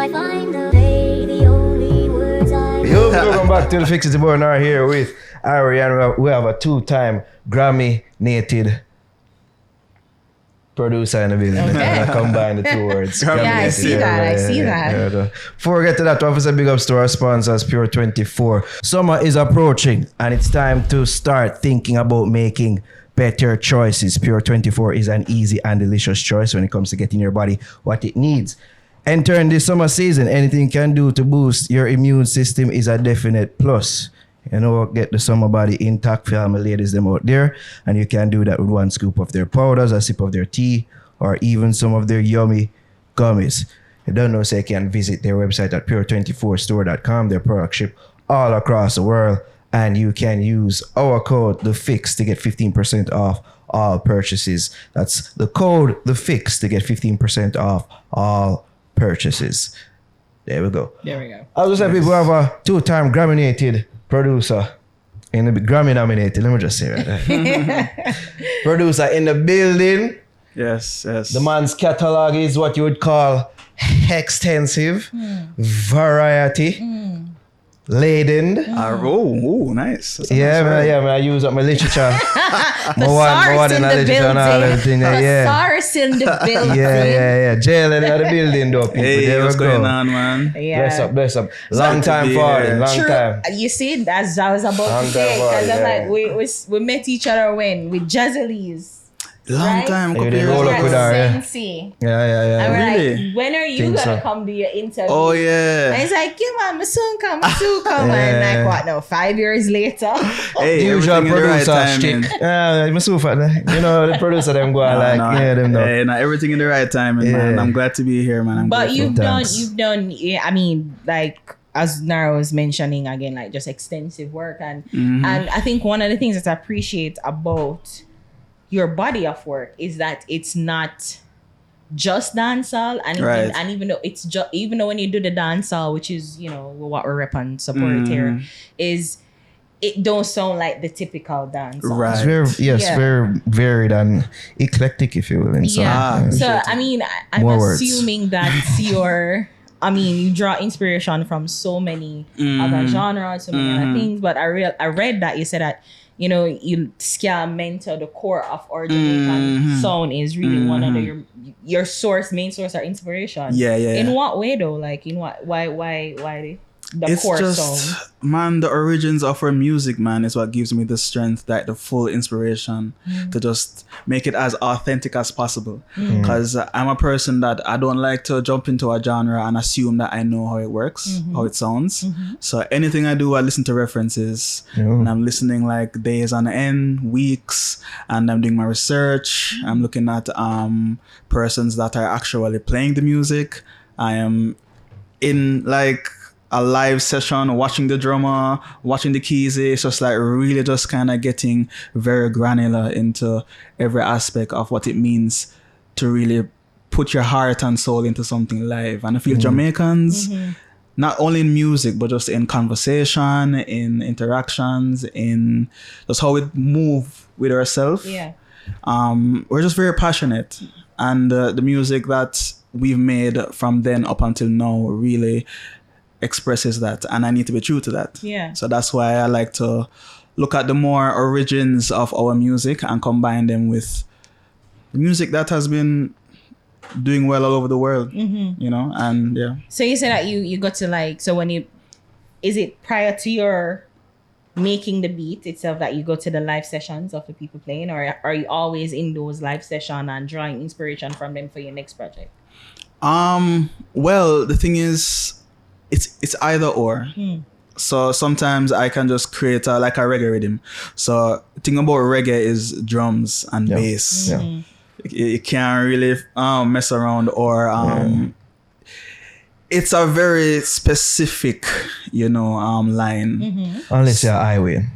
I find the way, the only words I Yo, welcome back to the Fix It Boy. Now here with Ari, and we have a 2-time Grammy-nated producer in the building. Okay. Combine the two words. Yeah, I see that. I see that. Before we get to that, officer, big ups to our sponsors, Pure 24. Summer is approaching, and it's time to start thinking about making better choices. Pure 24 is an easy and delicious choice when it comes to getting your body what it needs. Entering this summer season, anything you can do to boost your immune system is a definite plus. You know, get the summer body intact for all my ladies them out there. And you can do that with 1 scoop of their powders, a sip of their tea, or even some of their yummy gummies. You don't know, so you can visit their website at pure24store.com. Their product ship all across the world. And you can use our code, TheFix, to get 15% off all purchases. That's the code, TheFix, to get 15% off all purchases. There we go. There we go. I was just people have a 2-time Grammy-nominated producer in the Grammy-nominated. Let me just say that. Producer in the building. Yes. The man's catalog is what you would call extensive, variety, laden. Nice. That's a Yeah, nice man, I use up my literature. Thesaurus in the building. Yeah. Thesaurus in the building. Yeah. J.L.L in the building, though, people. Hey, there what's we going go. on, man? Yeah. Bless up. Long time be for here. it, long True. time. You see, as I was about Long to say, time because I'm forward, like, we met each other when with Jazzalies. Long Right? time. You couple did years roll ago. up with her, yeah. Sensi. Yeah. And we're Really? like, when are you Think gonna so. come do your interview? Oh, And yeah. he's like, yeah, man, I soon come. Yeah. And like, what now, 5 years later? Hey, The usual everything in the right producer timing. shtick. I'm so fat. You know, the producer them go on like, yeah, them know. Hey, everything in the right timing, man. Yeah. I'm glad to be here, man. I'm But grateful. you've done, yeah, I mean, like, as Nara was mentioning again, like just extensive work. And I think one of the things that I appreciate about your body of work is that it's not just dancehall, and Right. even though it's just, even though when you do the dancehall, which is, you know, what we're rep and support here, is it don't sound like the typical dancehall. Right. It's very, Yeah. very varied and eclectic, if you will. In some, Yeah. So Shit. I mean, I'm More words. assuming that you draw inspiration from so many other genres, so many other things. But I read that you said that, you know, you ska mentor, the core of our Jamaican sound is really one of your main source or inspiration. Yeah. In what way though? Like in what? Why the It's core just, sound? man, the origins of our music, man, is what gives me the strength, like the full inspiration to just make it as authentic as possible. Because I'm a person that I don't like to jump into a genre and assume that I know how it works, how it sounds. So anything I do, I listen to references, and I'm listening like days on end, weeks, and I'm doing my research. I'm looking at persons that are actually playing the music. I am in like a live session, watching the drummer, watching the keys. It's just like really just kind of getting very granular into every aspect of what it means to really put your heart and soul into something live. And I feel Jamaicans, not only in music, but just in conversation, in interactions, in just how we move with ourselves. Yeah. We're just very passionate. And the music that we've made from then up until now really expresses that, and I need to be true to that. Yeah. So that's why I like to look at the more origins of our music and combine them with the music that has been doing well all over the world. You know, and yeah. So you said that you got to like, so when you, is it prior to your making the beat itself that you go to the live sessions of the people playing, or are you always in those live sessions and drawing inspiration from them for your next project? Well, the thing is, it's either or. So sometimes I can just create like a reggae rhythm. So the thing about reggae is drums and bass. Yeah. You can't really mess around, or it's a very specific, line. Unless you're highway.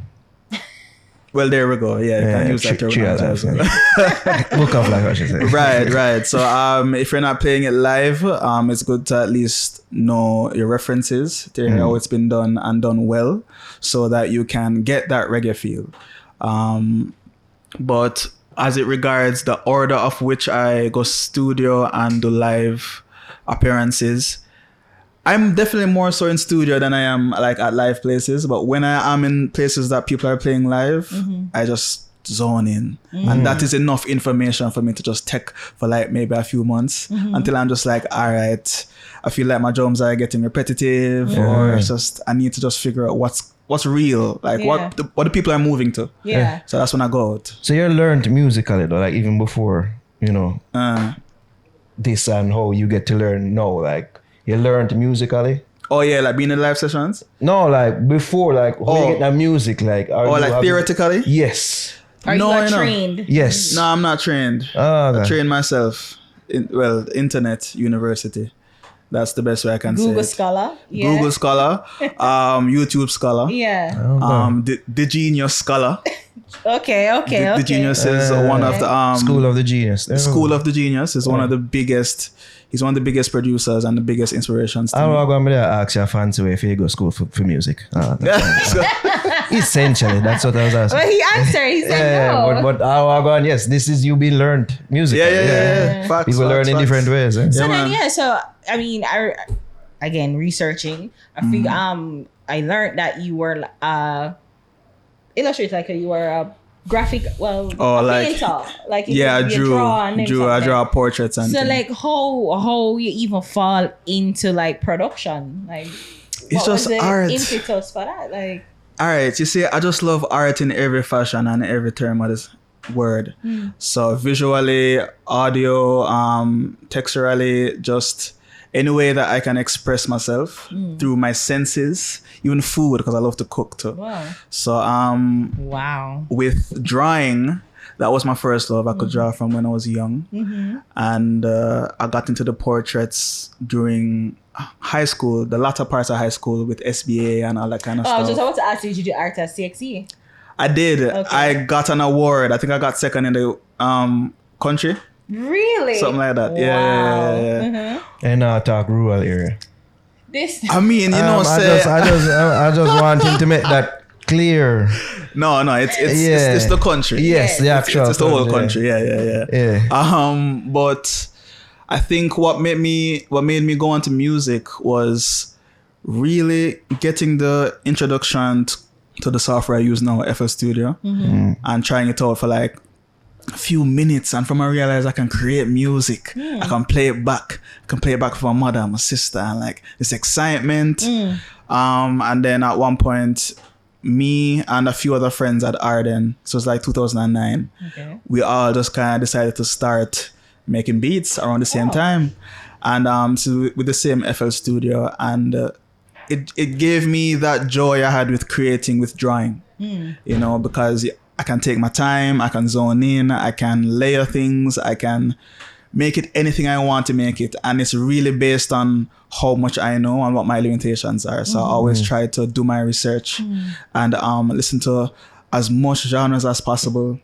Well, there we go. Yeah, you can use that terminology as well. Look up like what she said. Right. So if you're not playing it live, it's good to at least know your references, to hear how it's been done and done well, so that you can get that reggae feel. But as it regards the order of which I go studio and do live appearances, I'm definitely more so in studio than I am like at live places. But when I am in places that people are playing live, I just zone in, and that is enough information for me to just take for like maybe a few months until I'm just like, all right, I feel like my drums are getting repetitive, or it's just I need to just figure out what's real, like what the people are moving to. Yeah. So that's when I go out. So you learned musically though, like even before, you know, this and how you get to learn now, like you learned musically. Oh yeah, like being in live sessions. No, like before, like how you get that music, like. Like theoretically. Yes. Are you trained? Yes. No, I'm not trained. Okay. I trained myself. Internet university. That's the best way I can say Google it. Scholar. Yeah. Google Scholar. YouTube Scholar. Yeah. The Genius Scholar. Okay. The Genius is one of the School of the Genius. School of the Genius is one of the biggest. He's one of the biggest producers and the biggest inspirations. I'm going to ask you a fancy way if you go to school for music. Essentially, that's what I was asking. Well, he answered. He said no. But I'm going, yes, this is you being learned music. Yeah. Facts, people learn in different ways. Eh? So I mean, again researching, I think I learned that you were illustrator, like you were a graphic, painter, like I draw portraits and so things. like how you even fall into like production, like it's just art. Impetus for that, like. All right, you see, I just love art in every fashion and every term of this word. So visually, audio, texturally, just any way that I can express myself through my senses, even food, because I love to cook too. Wow. So Wow. with drawing, that was my first love. I could draw from when I was young, and I got into the portraits during high school, the latter parts of high school with SBA and all that kind of stuff. I was just about to ask you, did you do art at CXE? I did. Okay. I got an award. I think I got second in the country. Really? Something like that. Wow. Yeah. And talk rural area. I mean, you know, I just want him to make that clear. No, it's the country. Yes, the actual. It's the whole country. Yeah. But I think what made me go into music was really getting the introduction to the software I use now, FL Studio, and trying it out for like a few minutes, and from I realized I can create music. I can play it back. I can play it back for my mother and my sister, and like this excitement. And then at one point, me and a few other friends at Arden, so it's like 2009, we all just kind of decided to start making beats around the same time, and so with the same FL Studio, and it gave me that joy I had with creating with drawing, you know, because I can take my time, I can zone in, I can layer things, I can make it anything I want to make it, and it's really based on how much I know and what my limitations are. So I always try to do my research and listen to as much genres as possible.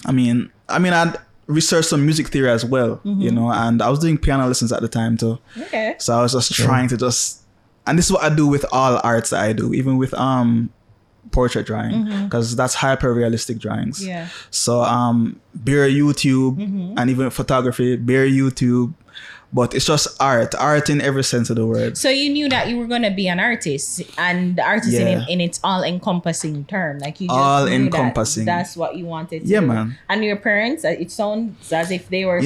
I mean I'd researched some music theory as well, you know, and I was doing piano lessons at the time too. Okay. So I was just trying to and this is what I do with all arts that I do, even with portrait drawing, because that's hyper realistic drawings. Yeah. So bare YouTube and even photography, bare YouTube, but it's just art in every sense of the word. So you knew that you were gonna be an artist, and the artist in its all encompassing term, like you just all knew encompassing. That's what you wanted to do. Man. And your parents, it sounds as if they were,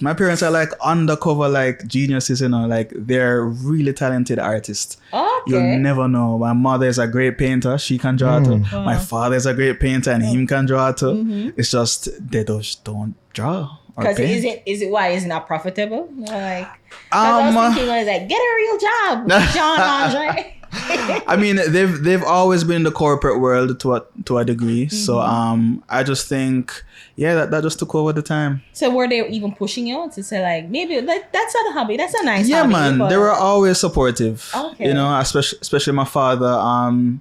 my parents are like undercover like geniuses, you know, like they're really talented artists. Okay. You'll never know. My mother is a great painter, she can draw too. My father is a great painter and him can draw too. It's just they just don't draw. Because is it why it's not profitable? Like, I was thinking, I was like, get a real job, John Andre. I mean, they've always been in the corporate world to a degree. So I just think, that just took over the time. So were they even pushing you to say like, maybe that's not a hobby, that's a nice hobby? Yeah, man, they were always supportive. Okay. You know, especially my father.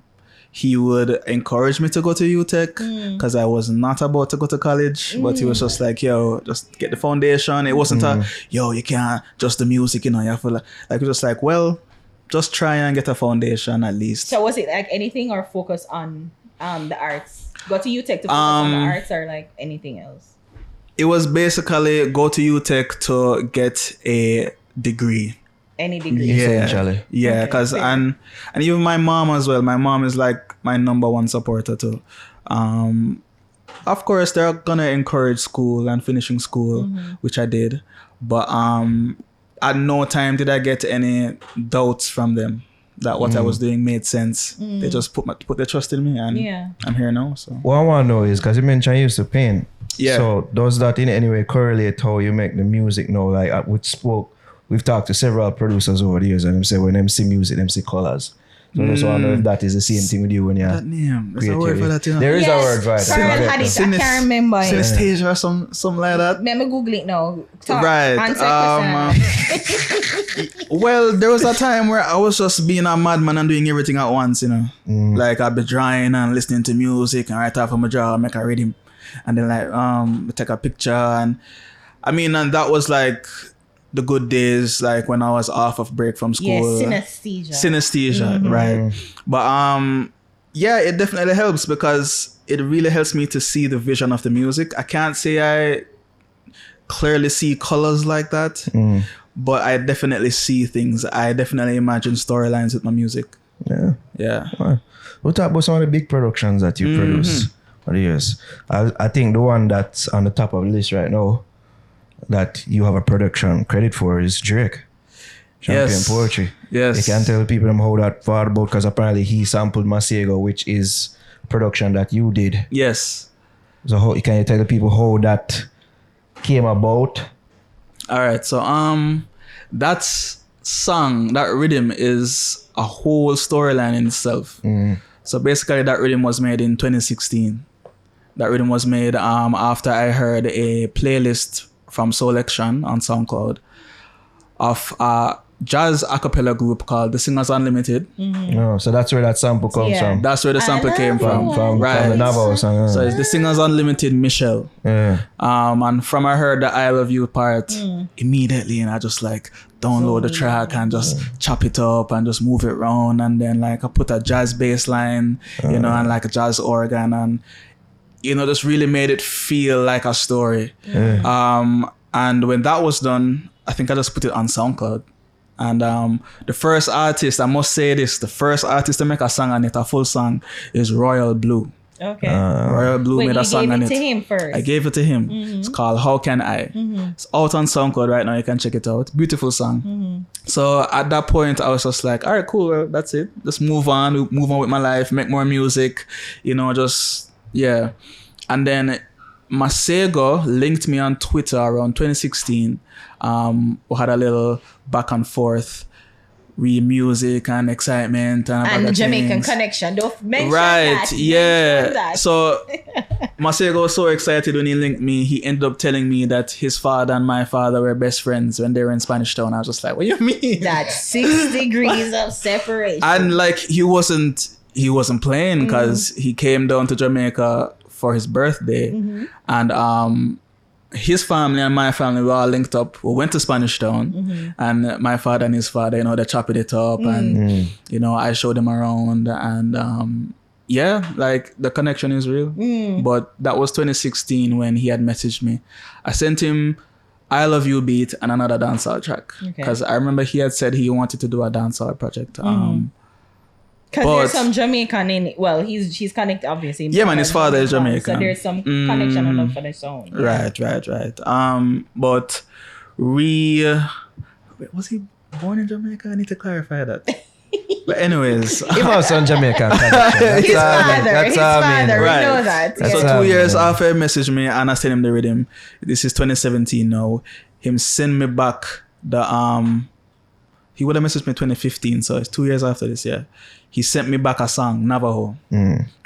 He would encourage me to go to UTech because I was not about to go to college, but he was just like, yo, just get the foundation. It wasn't you can't just the music, you know, you have to like it was just like, well, just try and get a foundation at least. So was it like anything or focus on the arts? Go to UTech to focus on the arts or like anything else? It was basically go to UTech to get a degree. any degree. Yeah, Essentially. yeah, Okay, because fair. and even my mom as well. My mom is like my number one supporter too. Of course, they're gonna encourage school and finishing school, which I did, but at no time did I get any doubts from them that what I was doing made sense. They just put their trust in me, and Yeah. I'm here now. So What I want to know is, because you mentioned you used to paint. Yeah. So does that in any way correlate how you make the music now? Like we've talked to several producers over the years, and them say when them see music, them see colors. So I just want to know if that is the same thing with you when you're that name, there's a word for that, you know. There is a word for it. Pearl had it. I can't remember. Synesthesia or something like that. Let me Google it now. Talk. Right. Answer question. Well, there was a time where I was just being a madman and doing everything at once, you know. Like I'd be drawing and listening to music, and right after my draw, make a rhythm, and then like take a picture, and and that was like the good days, like when I was off of break from school. Yeah, synesthesia. Synesthesia, right? But yeah, it definitely helps because it really helps me to see the vision of the music. I can't say I clearly see colors like that, but I definitely see things. I definitely imagine storylines with my music. Yeah. We'll talk about some of the big productions that you produce over the years. I think the one that's on the top of the list right now that you have a production credit for is Drake. Champion Poetry. Yes. You can tell people how that thought about, because apparently he sampled Masego, which is production that you did. Yes. So can you tell the people how that came about? All right. So that song, that rhythm is a whole storyline in itself. So basically that rhythm was made in 2016. That rhythm was made after I heard a playlist from Selection on SoundCloud of a jazz a cappella group called The Singers Unlimited. Oh, so that's where that sample comes from. That's where the sample came from. From the Navajo song. So it's The Singers Unlimited Michelle. Yeah. And from I heard the I Love You part immediately, and I just like download the track and just chop it up and just move it around, and then like I put a jazz bass line, and like a jazz organ, and just really made it feel like a story. And when that was done, I think I just put it on SoundCloud. And the first artist, I must say this, the first artist to make a song on it, a full song, is Royal Blue. Okay. Royal Blue made a song on it. You gave it to him first. I gave it to him. It's called How Can I? It's out on SoundCloud right now. You can check it out. Beautiful song. So at that point, I was just like, all right, cool. Well, that's it. Just move on with my life, make more music, And then Masego linked me on Twitter around 2016. We had a little back and forth, music and excitement and the Jamaican things. connection. Don't mention Right, that. yeah. Mention that. So Masego was so excited when he linked me. He ended up telling me that his father and my father were best friends when they were in Spanish Town. I was just like, what do you mean? That's 6 degrees of separation. And like he wasn't playing because he came down to Jamaica for his birthday, and his family and my family were all linked up. We went to Spanish Town, and my father and his father, they chopped it up, and I showed them around, and like the connection is real. But that was 2016 when he had messaged me. I sent him I Love You beat and another dancehall track, because I remember he had said he wanted to do a dancehall project. Because there's some Jamaican in it. Well, he's connected, obviously. Yeah, man, his father is Jamaican. So there's some connection enough for the sound. Yeah. Right. But was he born in Jamaica? I need to clarify that. But anyways. He was some Jamaican connection. His father. We Right. know that. So Yeah. 2 years after he messaged me and I sent him the rhythm, this is 2017 now, him send me back the he would have messaged me in 2015, so it's 2 years after this, yeah. He sent me back a song, Navajo.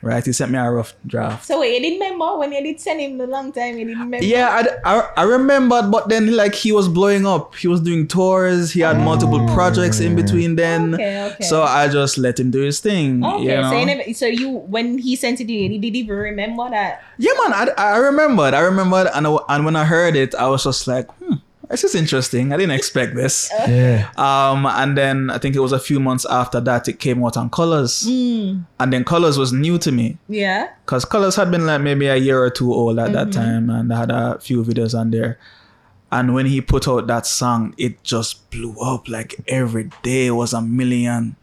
Right? He sent me a rough draft. So wait, you didn't remember when you did send him the long time? You didn't remember? Yeah, I remembered, but then like he was blowing up. He was doing tours. He had multiple projects in between then. Okay. So I just let him do his thing. Okay, so you when he sent it to you, did he even remember that? Yeah, man, I remembered, and when I heard it, I was just like, this is interesting. I didn't expect this. Yeah. And then I think it was a few months after that it came out on Colors. And then Colors was new to me. Yeah. Because Colors had been like maybe a year or two old at that time, and I had a few videos on there. And when he put out that song, it just blew up. Like every day was a million.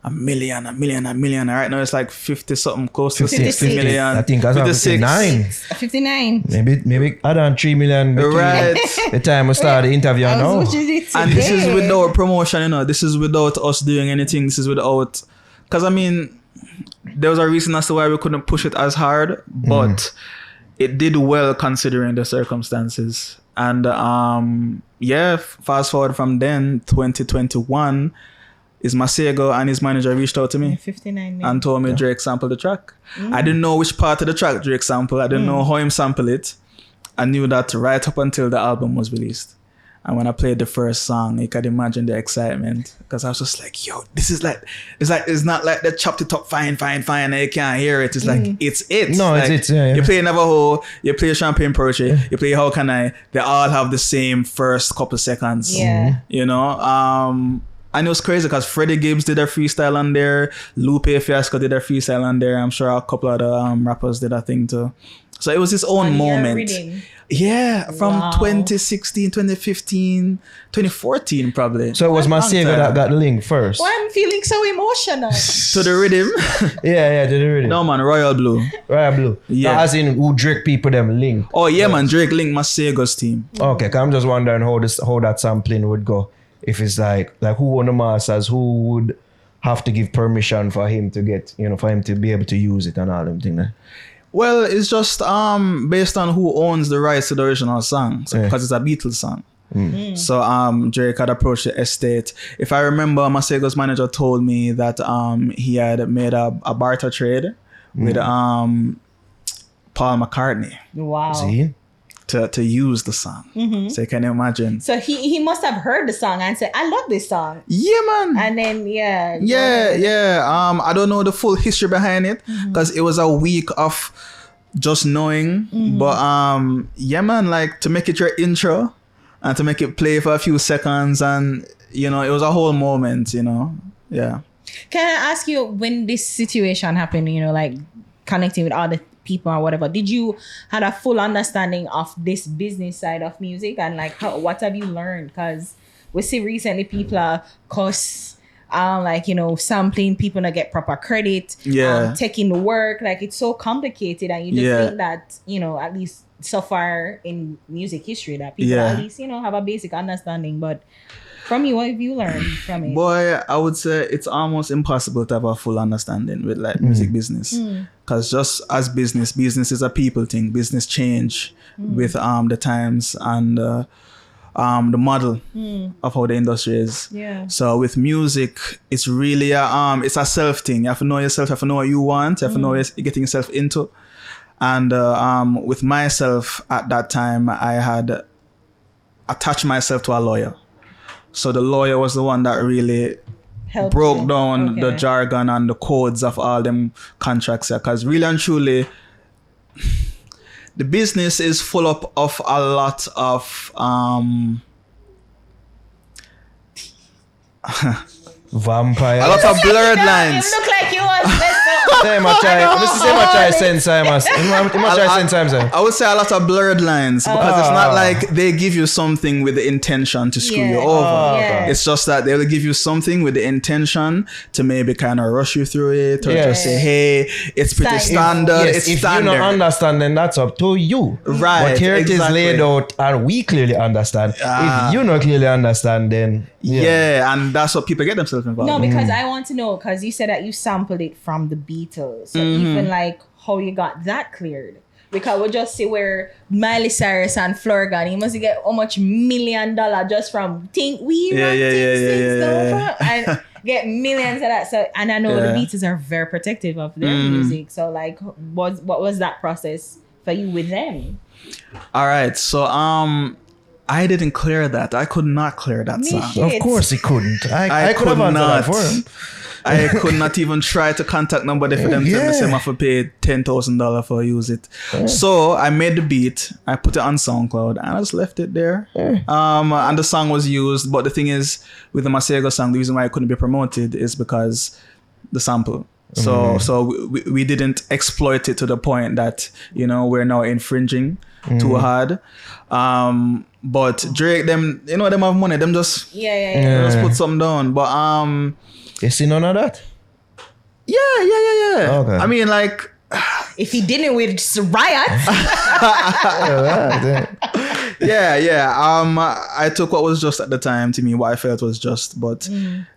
And right now it's like 50 something, close to 60 million. I think that's 59. 59. Maybe add on 3 million between Right. the time we start the interview now. And this is without promotion, you know. This is without us doing anything. This is without, because I mean, there was a reason as to why we couldn't push it as hard, but it did well considering the circumstances. And fast forward from then, 2021, is Masego and his manager reached out to me 59 and told me Drake sampled the track. I didn't know which part of the track Drake sampled. I didn't know how him sampled it. I knew that right up until the album was released. And when I played the first song, you could imagine the excitement, because I was just like, yo, this is like, it's not like they chopped it up fine, and you can't hear it. It's like, it's it. No, like, it's it. Yeah. You play Navajo, you play Champagne Poetry, you play How Can I, they all have the same first couple seconds. Yeah. You know? And it was crazy because Freddie Gibbs did a freestyle on there, Lupe Fiasco did a freestyle on there. I'm sure a couple of the rappers did a thing too. So it was his own moment. Yeah, from 2016, 2015, 2014 probably. So it was Masego that got the link first. Why I'm feeling so emotional. To the rhythm. Yeah, to the rhythm. No man, Royal Blue. Royal Blue. Yeah. As in who Drake people them link. Oh yeah, man, Drake linked Masego's team. Okay, 'cause I'm just wondering how that sampling would go. If it's like who on the masters, who would have to give permission for him to get, for him to be able to use it and all them things. Well, it's just based on who owns the rights to the original song, because it's a Beatles song. So Drake had approached the estate. If I remember, Masego's manager told me that he had made a barter trade with Paul McCartney. Wow. See? To use the song. So you can imagine. So he must have heard the song and said, I love this song. Yeah, man. And then, I don't know the full history behind it, because it was a week of just knowing. But yeah, man, like to make it your intro and to make it play for a few seconds, and it was a whole moment, Yeah. Can I ask you, when this situation happened, like connecting with other people or whatever, did you had a full understanding of this business side of music, and like what have you learned? Because we see recently people are sampling, people not get proper credit, taking the work, like it's so complicated, and you just think that at least so far in music history that people at least have a basic understanding. But from you, what have you learned from it? Boy, I would say it's almost impossible to have a full understanding with like music business, because just as business is a people thing. Business change with the times and the model of how the industry is. Yeah. So with music, it's really it's a self thing. You have to know yourself. You have to know what you want. You have to know what you're getting yourself into. And with myself at that time, I had attached myself to a lawyer. So the lawyer was the one that really broke down the jargon and the codes of all them contracts. Because really and truly, the business is full up of a lot of vampire. a lot of blurred lines. You look like you was Say my child. Mr. Say my child send Simon. I would say a lot of blurred lines, because it's not like they give you something with the intention to screw you over. It's just that they will give you something with the intention to maybe kind of rush you through it, or just say, hey, it's pretty standard. It's if standard. you don't understand, then that's up to you. Right. But here it is laid out, and we clearly understand. If you don't clearly understand, then and that's what people get themselves involved No, in. because I want to know, because you said that you sampled it from the Beatles. So even like how you got that cleared. Because we'll just see where Miley Cyrus and Florgan, you must get how much $1 million just from think we and get millions of that. So, and I know the Beatles are very protective of their music. So like what was that process for you with them? All right. So I didn't clear that. I could not clear that song. Of course he couldn't. I could have answered that for him. I could not even try to contact nobody for them to say I have to pay $10,000 for use it. So I made the beat, I put it on SoundCloud, and I just left it there. And the song was used, but the thing is, with the Masego song, the reason why it couldn't be promoted is because the sample. So we didn't exploit it to the point that, you know, we're now infringing too hard. But Drake, them, you know, them have money. Them just just put some down. But You see none of that? yeah. Okay. I mean, like, If he didn't with riot, I took what was just at the time to me, what I felt was just, but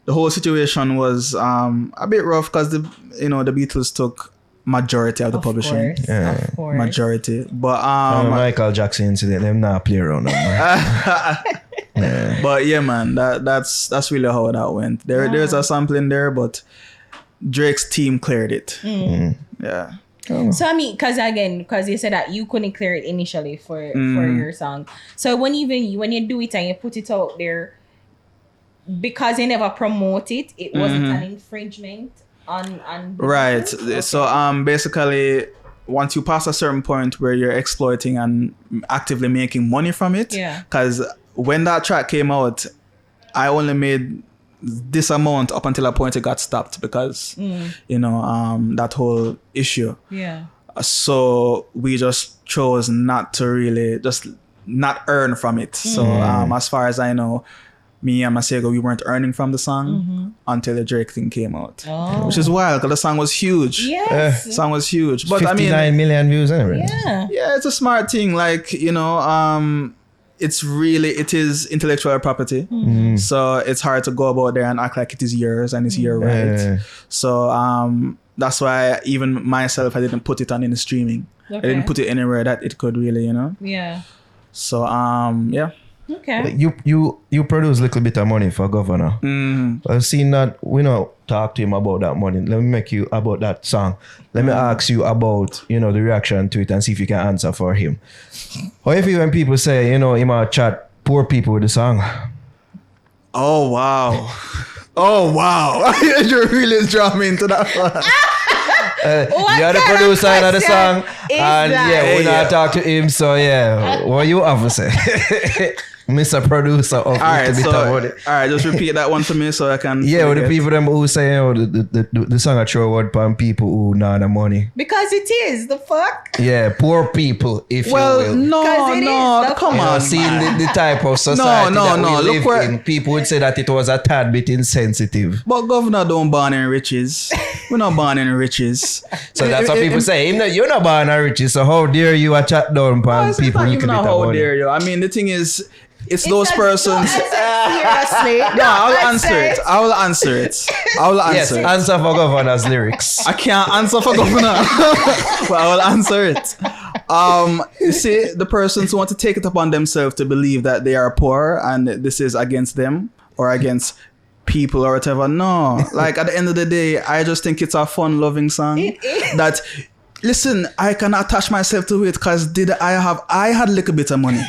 the whole situation was a bit rough because the Beatles took majority of the publishing. Of course. Majority. But Michael Jackson incident, them not play around no more. but yeah, man, that's really how that went. There's a sampling there, but Drake's team cleared it. Yeah. So I mean, because you said that you couldn't clear it initially for your song. So when you do it and you put it out there, because you never promote it, it wasn't an infringement on right. Okay. So basically, once you pass a certain point where you're exploiting and actively making money from it, because when that track came out, I only made this amount up until a point it got stopped because that whole issue. So we just chose not to really just not earn from it. So as far as I know, me and Masego, we weren't earning from the song until the Drake thing came out, which is wild because the song was huge. Yes, the song was huge. But 59 million views anyway. Yeah, it's a smart thing. Like, it is intellectual property. So it's hard to go about there and act like it is yours and it's your right. So that's why even myself, I didn't put it on any streaming. I didn't put it anywhere that it could really, So Okay. You produce a little bit of money for Govana. I've seen that. We know talk to him about that money. Let me make you about that song. Let me ask you about the reaction to it and see if you can answer for him. How you feel when people say him a chat poor people with the song? Oh wow! You really draw me into that one. You're the producer of the song, and we're not talk to him. So what you have to say? Mr. Producer of Alright, just repeat that one for me so I can. Yeah, with the people them who say the song I throw word on people who not the money. Because it is the fuck. Yeah, poor people, if you will. Well, no, come on. Seeing the type of society that we live in, people would say that it was a tad bit insensitive. But Governor don't born in riches. We're not born in riches. So that's what people say. You're not born in riches, so how dare you a chat down upon people you can be how dare you? I mean, the thing is, it's those persons. Seriously. No, I will answer it. Yes, answer for Governor's lyrics. I can't answer for Governor, but I will answer it. You see, the persons who want to take it upon themselves to believe that they are poor and this is against them or against people or whatever. No, like at the end of the day, I just think it's a fun-loving song. That, listen, I can attach myself to it because I had a little bit of money.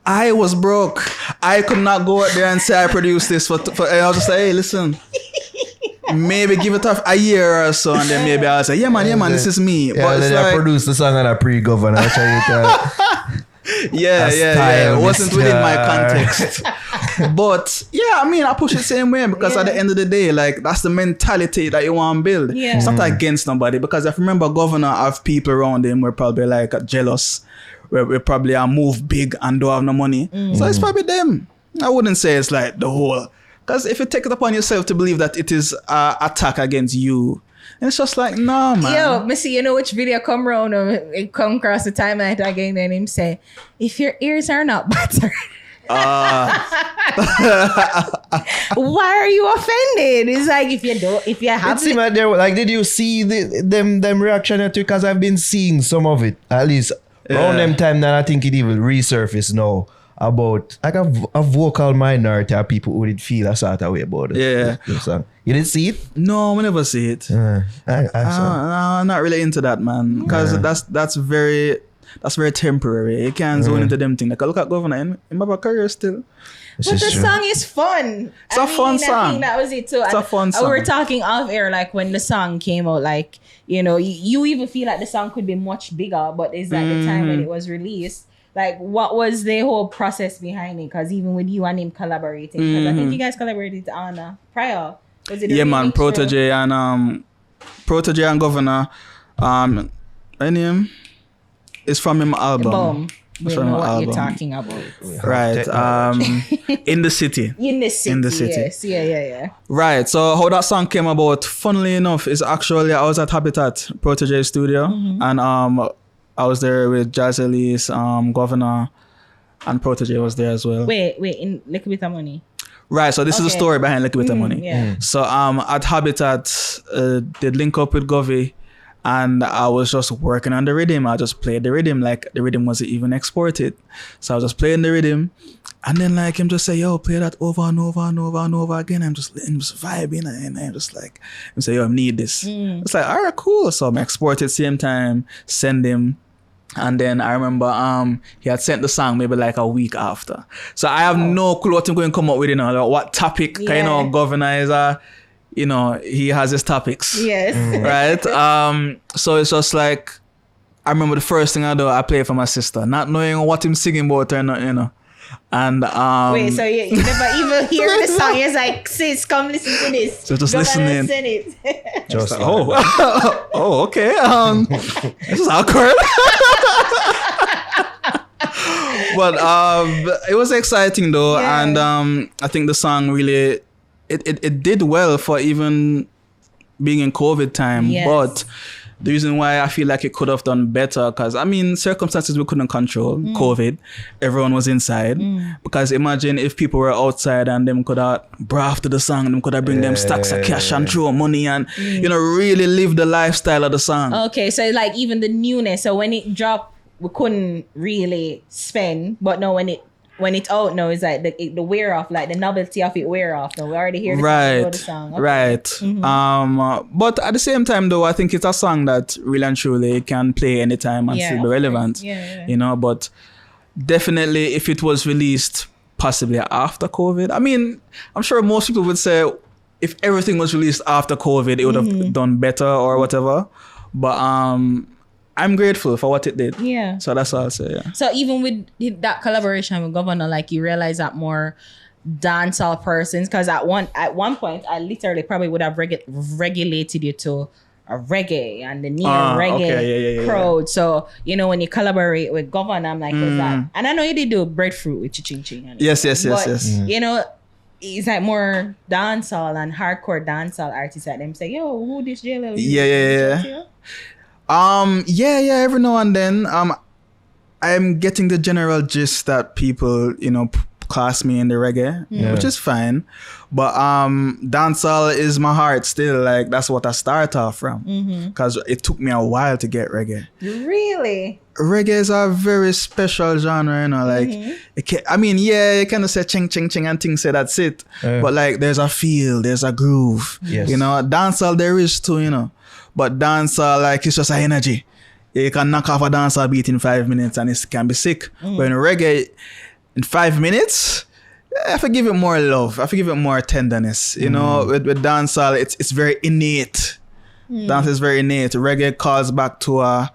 I was broke. I could not go out there and say I produced this for I'll just say, hey, listen, maybe give it a year or so, and then maybe I'll say, yeah man, this is me. Yeah, but then I produced the song and I pre-govern. It wasn't within my context. But yeah, I mean, I push it the same way because at the end of the day, like, that's the mentality that you want to build. Yeah. It's not against nobody, because if you remember, Governor have people around him were probably like jealous. We probably are move big and don't have no money. So it's probably them. I wouldn't say it's like the whole. Because if you take it upon yourself to believe that it is an attack against you, it's just like, no, man. Yo, Missy, you know which video come around, it come across the timeline again, and him say, if your ears are not buttered, why are you offended? It's like, if you have it seemed like there, like, did you see them reaction to it? Because I've been seeing some of it, at least around them time that I think it even resurfaced now, about like a vocal minority of people who did feel a sort of way about it. The song. You didn't see it? No, we never see it. I'm not really into that, man, because that's very temporary. You can't zone into them things. Like, look at Governor, he have a career still. But the song is fun. It's a fun song. I think that was it too. It's a fun song. We were talking off air, like when the song came out, like, you even feel like the song could be much bigger, but it's at the time when it was released. Like, what was the whole process behind it? Because even with you and him collaborating, because I think you guys collaborated on prior. Was it man, Protege and Protege and Govana, my name is from him album. Boom. It's We from know him what album. you're talking about. Right. In the city. In the city. In the city. Yes. Yeah. Right. So how that song came about, funnily enough, is actually I was at Habitat Protege Studio, and I was there with J.L.L, Govana, and Protege was there as well. Wait, in Likkle Bit of Money. Right. So this is the Okay. story behind Likkle Bit of Money. Yeah. So at Habitat, they'd link up with Govee, and I was just working on the rhythm. I just played the rhythm, like the rhythm wasn't even exported. So I was just playing the rhythm, and then like him just say, yo, play that over and over and over and over again. I'm just vibing, and I'm just like, him say, yo, I need this. It's like, all right, cool. So I exported same time, send him. And then I remember he had sent the song maybe like a week after. So I have no clue what I'm going to come up with, like what topic, Yeah. Governor is he has his topics. Yes. Right? So it's just like, I remember the first thing I do, I play for my sister, not knowing what I'm singing about or not, And Wait, so you never even hear the song? It's like, sis, come listen to this. So just Go listening. and listen it. Just like, oh, okay. This is awkward. But it was exciting though, Yeah. and I think the song really it did well for even being in COVID time. Yes. But the reason why I feel like it could have done better, because I mean circumstances we couldn't control. COVID, everyone was inside. Because imagine if people were outside and them could have brought after the song, them could have bring them stacks of cash and throw money and really live the lifestyle of the song. Okay, so like even the newness. So when it dropped, we couldn't really spend. But no, when it's out now, it's like the wear off, like the novelty of it wear off. Now we already hear the song, know the song. Okay. Right. But at the same time though, I think it's a song that really and truly can play anytime and still be relevant. Yeah. But definitely if it was released possibly after COVID, I mean, I'm sure most people would say if everything was released after COVID, it would have done better or whatever. But I'm grateful for what it did. Yeah. So that's all I'll say, yeah. So even with that collaboration with Govana, like you realize that more dancehall persons, because at one point I literally probably would have regulated you to a reggae and the near reggae crowd. So when you collaborate with Govana, I'm like, what's that? And I know you did do breadfruit with Ching Ching. Yes. It's like more dancehall and hardcore dancehall artists that them say, yo, who this J.L.L? Yeah. Every now and then, I'm getting the general gist that people, class me in the reggae, which is fine. But dancehall is my heart still. Like that's what I start off from, because it took me a while to get reggae. Really? Reggae is a very special genre, Like, you kind of say ching ching ching and things say that's it. But like, there's a feel, there's a groove. Yes. Dancehall there is too, But dancehall, like, it's just an energy. You can knock off a dancehall beat in 5 minutes and it can be sick. But in reggae, in 5 minutes, I have to give it more love. I have to give it more tenderness. With dancehall, it's very innate. Dance is very innate. Reggae calls back to a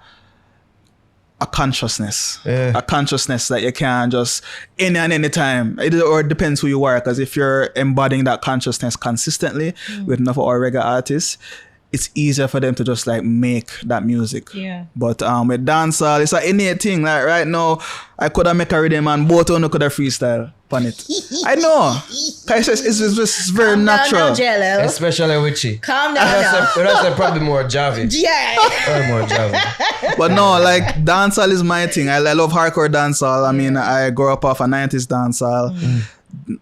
consciousness. A consciousness that you can just any time. It depends who you are. Because if you're embodying that consciousness consistently with enough of our reggae artists, it's easier for them to just like make that music. Yeah. But with dancehall, it's an innate thing. Like right now, I could have make a rhythm and both of them could have freestyle on it. I know. It's very natural. J.L.L. Especially with you. Calm down now. That's probably more Javi. Yeah. Probably more Javi. But no, like dancehall is my thing. I love hardcore dancehall. I mean, I grew up off a 90s dancehall.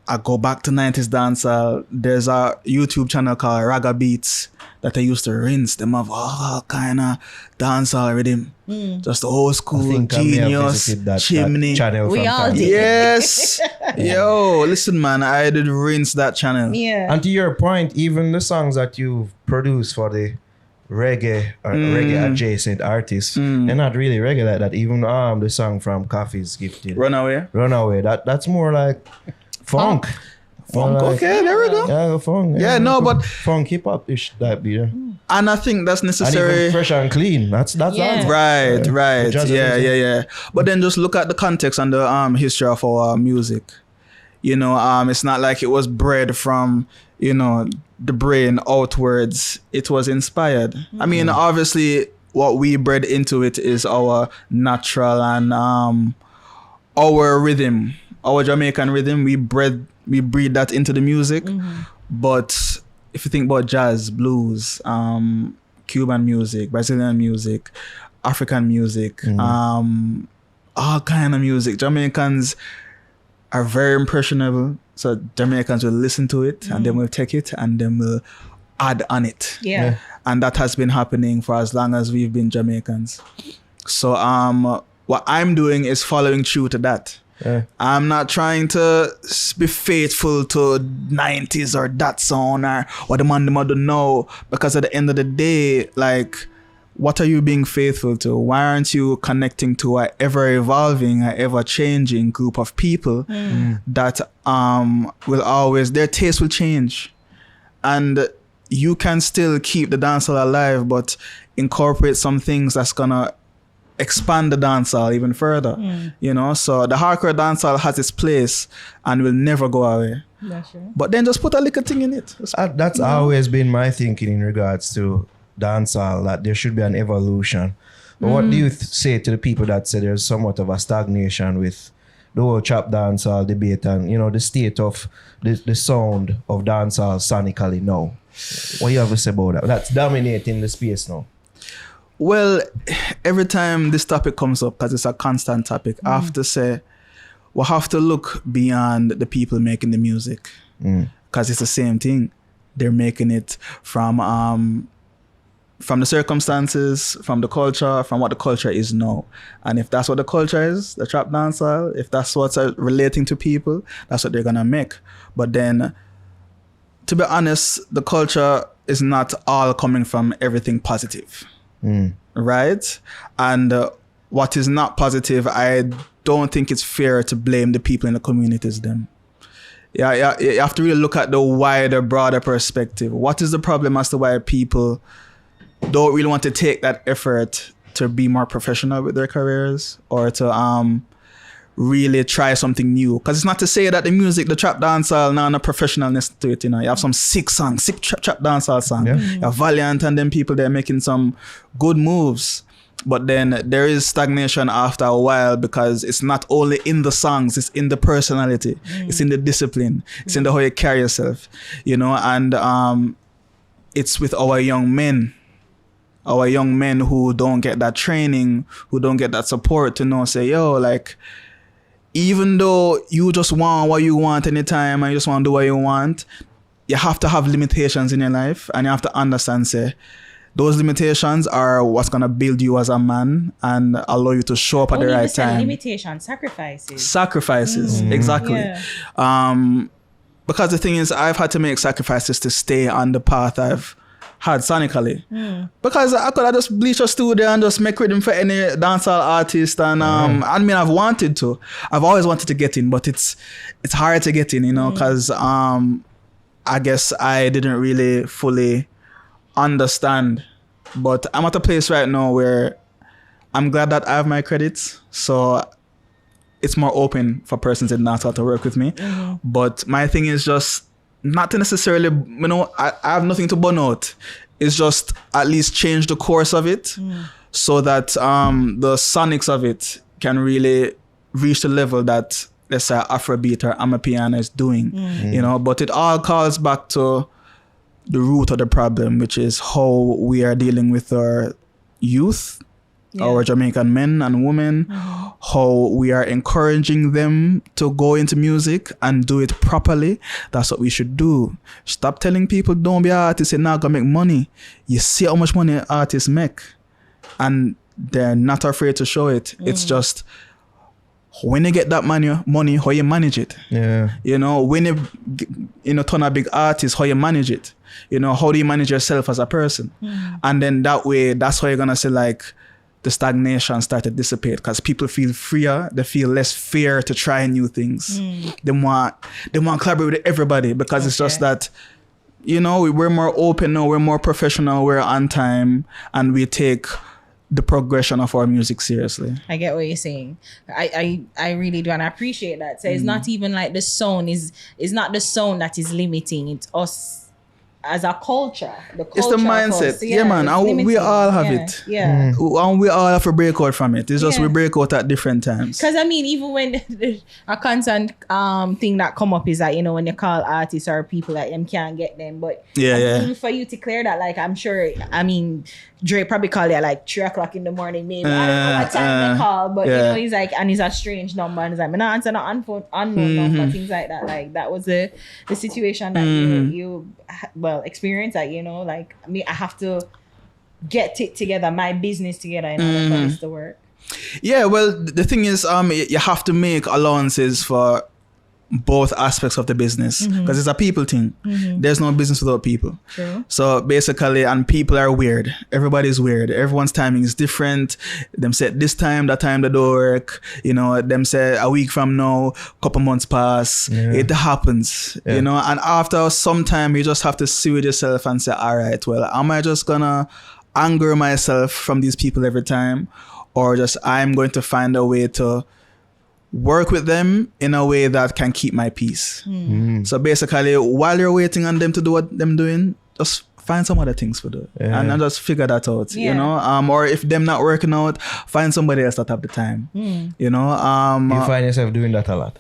I go back to 90s dancehall. There's a YouTube channel called Raga Beats that I used to rinse. Them have all kind of dancehall rhythm. Just old school, genius, chimney. That channel We from all Canada. did. Yes. Yo, listen, man. I did rinse that channel. Yeah. And to your point, even the songs that you've produced for the reggae or reggae adjacent artists, they're not really reggae like that. Even the song from Koffee's Gifted, Runaway. That's more like funk. Funk. Like, Okay, there we go. Yeah, funk. Yeah, no, but funk hip hop ish type beat. and I think that's And necessary. even fresh and clean. That's Yeah. all. Right. Jazz Yeah. music. But then just look at the context and the history of our music. You know, it's not like it was bred from, you know, the brain outwards. It was inspired. I mean, obviously, what we bred into it is our natural and our rhythm, our Jamaican rhythm. We breed that into the music. But if you think about jazz, blues, Cuban music, Brazilian music, African music, all kind of music, Jamaicans are very impressionable. So Jamaicans will listen to it and then will take it and then will add on it. Yeah. And that has been happening for as long as we've been Jamaicans. So what I'm doing is following true to that. Yeah. I'm not trying to be faithful to 90s or that sound or what the man don't know, because at the end of the day, like, what are you being faithful to? Why aren't you connecting to an ever-evolving, an ever-changing group of people that will always, their taste will change. And you can still keep the dancehall alive, but incorporate some things that's gonna expand the dancehall even further. You know, so the hardcore dancehall has its place and will never go away. That's true. But then just put a little thing in it. That's always been my thinking in regards to dancehall, that there should be an evolution. But what do you say to the people that say there's somewhat of a stagnation with the whole trap dancehall debate and, you know, the state of the sound of dancehall sonically now? What you have to say about that? That's dominating the space now. Well, every time this topic comes up, because it's a constant topic, I have to say, we have to look beyond the people making the music, because it's the same thing. They're making it from the circumstances, from the culture, from what the culture is now. And if that's what the culture is, the trap dancehall, if that's what's relating to people, that's what they're gonna make. But then, to be honest, the culture is not all coming from everything positive. Right? And what is not positive, I don't think it's fair to blame the people in the communities then. Yeah, you have to really look at the wider, broader perspective. What is the problem as to why people don't really want to take that effort to be more professional with their careers, or to really try something new? Because it's not to say that the music, the trap dancehall, now no professionalness to it. You know, you have some sick trap dancehall songs. Yeah. You have Valiant and them people, they're making some good moves. But then there is stagnation after a while, because it's not only in the songs, it's in the personality, it's in the discipline, it's in the how you carry yourself, you know. And it's with our young men who don't get that training, who don't get that support to know, say, yo, like, even though you just want what you want anytime and you just want to do what you want, you have to have limitations in your life, and you have to understand, say, those limitations are what's going to build you as a man and allow you to show up at the right time. Limitations, sacrifices. Sacrifices, exactly. Yeah. Because the thing is, I've had to make sacrifices to stay on the path I've had sonically. Because I could have just bleach a studio and just make rhythm for any dancehall artist, and I mean, I've wanted to. I've always wanted to get in, but it's hard to get in, you know, because I guess I didn't really fully understand. But I'm at a place right now where I'm glad that I have my credits, so it's more open for persons in dancehall to work with me. But my thing is just not to necessarily, you know, I have nothing to burn out. It's just at least change the course of it, so that the sonics of it can really reach the level that, let's say, Afrobeat or Amapiano is doing, you know. But it all calls back to the root of the problem, which is how we are dealing with our youth, our Jamaican men and women, how we are encouraging them to go into music and do it properly. That's what we should do. Stop telling people don't be artists, you're not gonna make money. You see how much money artists make, and they're not afraid to show it. It's just when you get that money, how you manage it. You know, when you turn a big artist, how you manage it. You know, how do you manage yourself as a person? And then that way, that's how you're gonna say, like, the stagnation start to dissipate, because people feel freer, they feel less fear to try new things. They want to collaborate with everybody, because it's just that, you know, we're more open now, we're more professional, we're on time, and we take the progression of our music seriously. I get what you're saying. I really do, and I appreciate that. So it's not even like the sound is not the sound that is limiting. It's us as a culture. It's the mindset. Yeah, man. And we all have it. Yeah. And we all have to break out from it. It's just we break out at different times. Because I mean, even when a constant thing that come up is that, you know, when you call artists or people that them can't get them. But even for you to clear that, like I'm sure, I mean, Drake probably called it at like 3 o'clock in the morning, maybe. I don't know what time they call, but you know, he's like, and it's a strange number, and he's like, I'm not answering an unknown number, things like that. Like that was the situation that you experienced, that, you know, like I have to get it together, my business together in order for this to work. Yeah, well, the thing is, you have to make allowances for both aspects of the business, because it's a people thing. There's no business without people. True. So basically, and people are weird. Everybody's weird. Everyone's timing is different. Them said this time, that time they don't work. You know, them say a week from now, couple months pass. It happens. You know, and after some time, you just have to sit with yourself and say, all right, well, am I just gonna anger myself from these people every time, or just I'm going to find a way to work with them in a way that can keep my peace. So basically, while you're waiting on them to do what them doing, just find some other things to do and just figure that out. You know, or if them not working out, find somebody else that have the time. You know, you find yourself doing that a lot.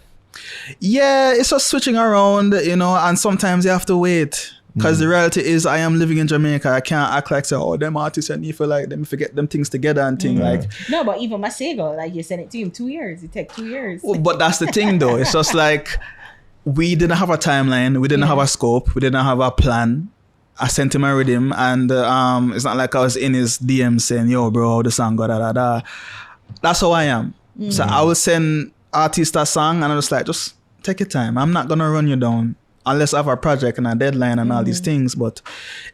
Yeah, it's just switching around. You know, and sometimes you have to wait. Because the reality is, I am living in Jamaica. I can't act like, say, oh, them artists, I need for like them forget them things together and thing like. No, but even Masego, like you sent it to him 2 years. It take 2 years. Well, but that's the thing, though. It's just like we didn't have a timeline. We didn't have a scope. We didn't have a plan. I sent him a rhythm, and it's not like I was in his DM saying, yo, bro, the song got da. That's how I am. So I will send artists a song, and I'm just like, just take your time. I'm not gonna run you down. Unless I have a project and a deadline and all these things. But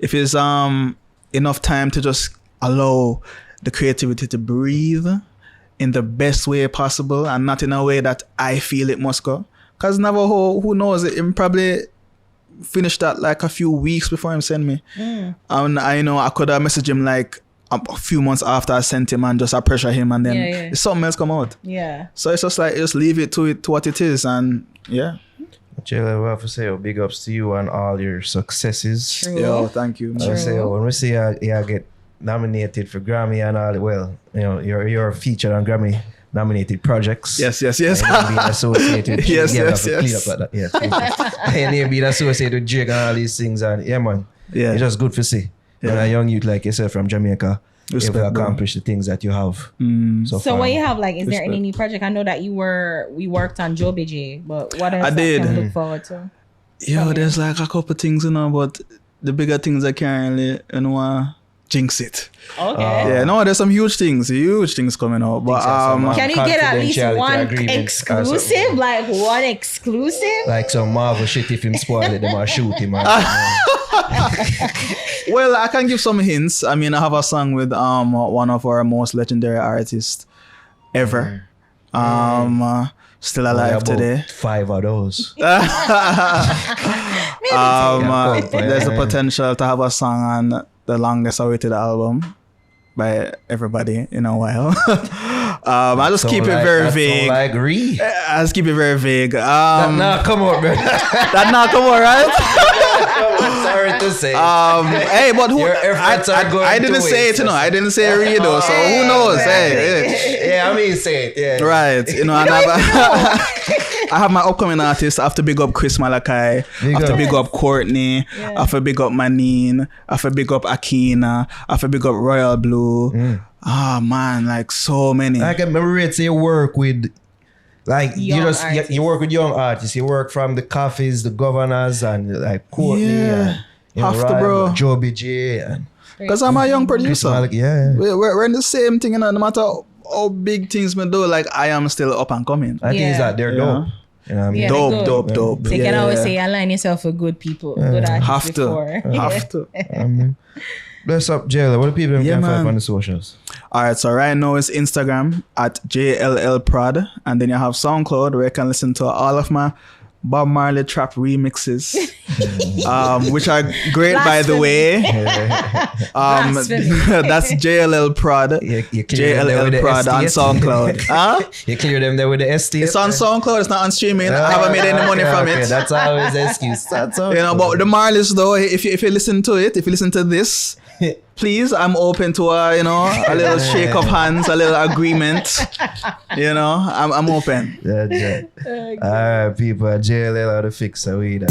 if it's enough time to just allow the creativity to breathe in the best way possible and not in a way that I feel it must go. Because Navajo, who knows, him probably finished that like a few weeks before him send me. And I know I could have messaged him like a few months after I sent him and just I pressure him, and then something else come out. So it's just like, just leave it to what it is, and J.L.L, we have to say big ups to you and all your successes. True. Yo, thank you. I say, when we see you get nominated for Grammy and all, well, you know, you're featured on Grammy nominated projects. Yes. And being associated. Yes. Clean up like that. Yes. And you being associated with Drake and all these things, and man, it's just good to see. When a young youth like yourself from Jamaica, able to accomplish the things that you have. So what you have, like, is there any new project? I know that we worked on Joe BJ, but what else can we look forward to? Yo, there's like a couple things, you know, but the bigger things I can't really, you know, jinx it. Okay. There's some huge things coming out. But can you get at least one exclusive? Like one exclusive? Like some Marvel shit, if him spoil it, they might shoot him. Well, I can give some hints. I mean, I have a song with one of our most legendary artists ever. Still alive today. 5 of those. There's the potential to have a song on the longest awaited album by everybody in a while. I just keep it very vague. I just keep it very vague. That now come on, bro. That now come on, right? Sorry to say. Hey, but who? I didn't say it, you know. I didn't say it, though. So who knows? Yeah, I mean, say it. Yeah. Right. You know, and I have my upcoming artists. I have to big up Chris Malachi. I have to big up Courtney. I have to big up Manine. I have to big up Akina. I have to big up Royal Blue. Man, like so many. I can remember it. You work with, like, you work with young artists. You work from the Koffees, the Govanas, and like Courtney, and bro. Joe BJ, because I'm a young producer. We're in the same thing, you know. No matter how big things may do, like I am still up and coming. I think it's that they're dope. You know what I mean? Dope. So you can always say align yourself with good people, good artists. Have to. Bless up, J.L.L. What do people can find on the socials? All right, so right now it's Instagram at J.L.L Prod, and then you have SoundCloud where you can listen to all of my Bob Marley trap remixes, which are great, by the way. That's J.L.L. Prod. You J.L.L. Prod on SoundCloud. Huh? You clear them there with the ST. It's on SoundCloud. It's not on streaming. I haven't made any money from it. That's always the excuse. That's all. But the Marleys though, if you listen to it, if you listen to this, please, I'm open to a little shake of hands, a little agreement. I'm open. Alright, people, J.L.L. how to fix a weed.